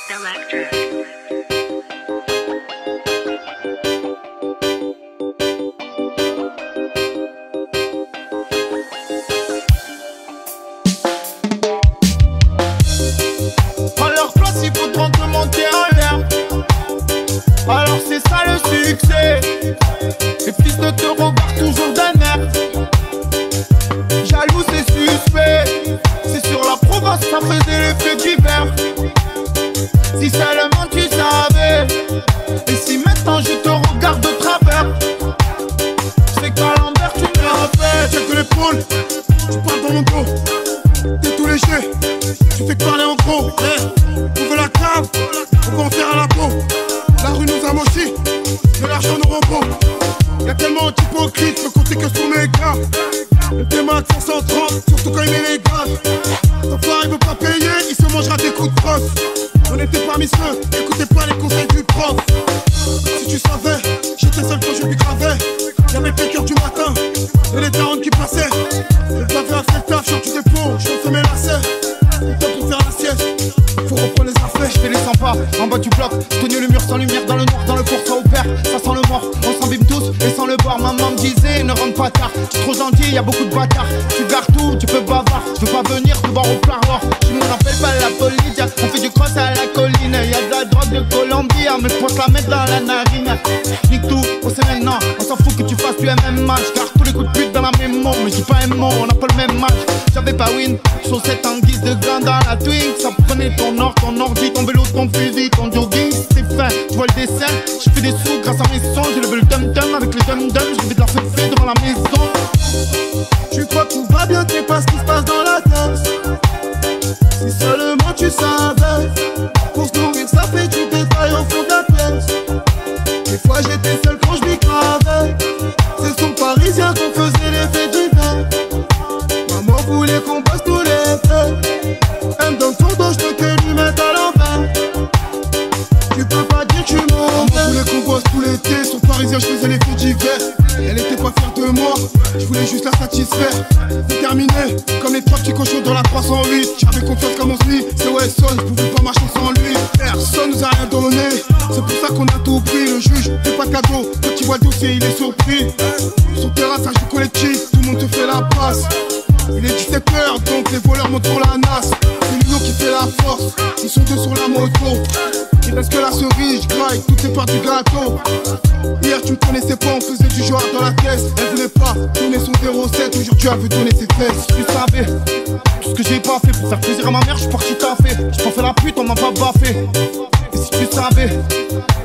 Electric. À leur place, il faut te monter en l'air. Alors c'est ça le succès. Les fils de te regardent toujours d'un air. Jaloux, c'est suspect. C'est sur la province, ça faisait l'effet divers. Si seulement tu savais. Et si maintenant je te regarde de travers. C'est qu'à l'envers tu me rappelles. Check l'épaule, tu parles dans mon dos. T'es tout léger, tu fais que parler en gros. On veut la cave, on va en faire à la peau. La rue nous a mochi, mais l'argent nous repos. Y'a tellement d'hypocrites, peux compter que sur mes gars. Le démat 530, surtout quand il met les gars. Ton frère il veut pas payer, il se mangera des coups de crosse. On était parmi ceux, écoutez pas les conseils du prof. Si tu savais, j'étais seul quand je lui gravais. Y'avait le piqueur du matin, et les darons qui passaient. Le pavé a fait le taf, change du dépôt, je refais mes lacets. Le temps pour faire la sieste, faut reprendre les affaires. Je fais les 100 pas, en bas du bloc. Je connais le mur sans lumière, dans le noir, dans le four, ça opère. Ça sent le mort, on s'embime tous et sans le boire. Maman me disait, ne rentre pas tard. Tu es trop gentil, y'a beaucoup de bâtards. Tu gardes tout, tu peux bavard. Je veux pas venir te voir au parloir. Tu m'en appelles pas la police. On fait du cross à la colline. Y'a de la drogue de Colombie, mais je pense la mettre dans la narine. Nique tout, on sait maintenant. On s'en fout que tu fasses du même match. Car tous les coups de pute dans la même mot. Mais je dis pas un mot, on n'a pas le même match. J'avais pas win, chaussette en guise de gants dans la twink. Ça prenait ton or, ton ordi, ton vélo, ton fusil, ton jogging. C'est fin, tu vois le dessin. Je fais des sous grâce à mes sons. J'ai levé le dum-dum avec les dum-dum. Je vais de la fête devant la maison. Tu crois que tout va bien, t'es pas ce qui se passe dans la tête. Si seulement tu savais. Pour se nourrir, ça fait du détail au fond de la pièce. Des fois j'étais seul quand je m'y cravais. C'est son parisien qu'on faisait les faits d'hiver. Maman voulait qu'on bosse tous les faits. Elle me donne son dos, je veux que lui mette à l'envers. Tu peux pas dire que je suis mauvais. Maman voulait qu'on bosse tout l'été. Son parisien, je faisais les faits d'hiver. Elle était pas fière de moi, je voulais juste la satisfaire. Déterminé, comme les trois petits cochons dans la 308. J'avais confiance comme on se dit, c'est Wesson, je pouvais pas marcher sans lui. Personne nous a rien donné, c'est pour ça qu'on a tout pris. Le juge fait pas cadeau, quand il voit le dossier il est surpris. Sur terrasse, ça joue collectif, tout le monde te fait la passe. Il est 17h, donc les voleurs montent pour la nasse. C'est l'union qui fait la force, ils sont deux sur la moto. Il reste que la cerise, je graille, toutes les parts du gâteau. Hier tu me connaissais pas, on faisait du genre dans la caisse. Elle voulait pas tourner son 07, aujourd'hui elle veut tourner ses fesses. Tu savais tout ce que j'ai pas fait pour faire plaisir à ma mère, je suis parti taffer. J'ai pas fait la pute, on m'a pas baffé. Et si tu savais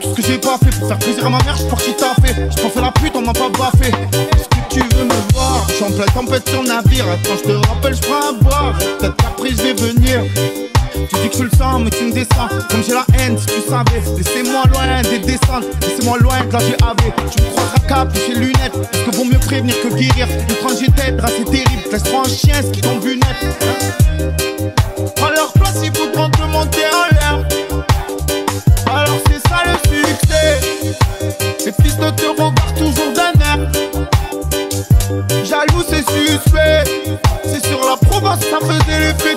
tout ce que j'ai pas fait pour faire plaisir à ma mère, je suis parti taffer. J'ai pas fait la pute, on m'a pas baffé. Est-ce que tu veux me voir? Je suis en pleine tempête sur navire. Quand je te rappelle, je prends à boire. Peut-être qu'après je vais venir. Tu dis que tu le sens, mais tu me descends. Comme j'ai la haine, si tu savais. Laissez-moi loin des descentes, laissez-moi loin de la GAV. Tu me croiseras cap chez lunettes. Est-ce que vaut mieux prévenir que guérir? L'étranger t'aide, c'est terrible. Laisse-toi un chien, ce qui tombe lunette. À leur place, il faut te monter en l'air. Alors c'est ça le succès. Les fils de te regardent toujours d'un air. Jaloux, c'est suspect. C'est sur la province, ça faisait l'effet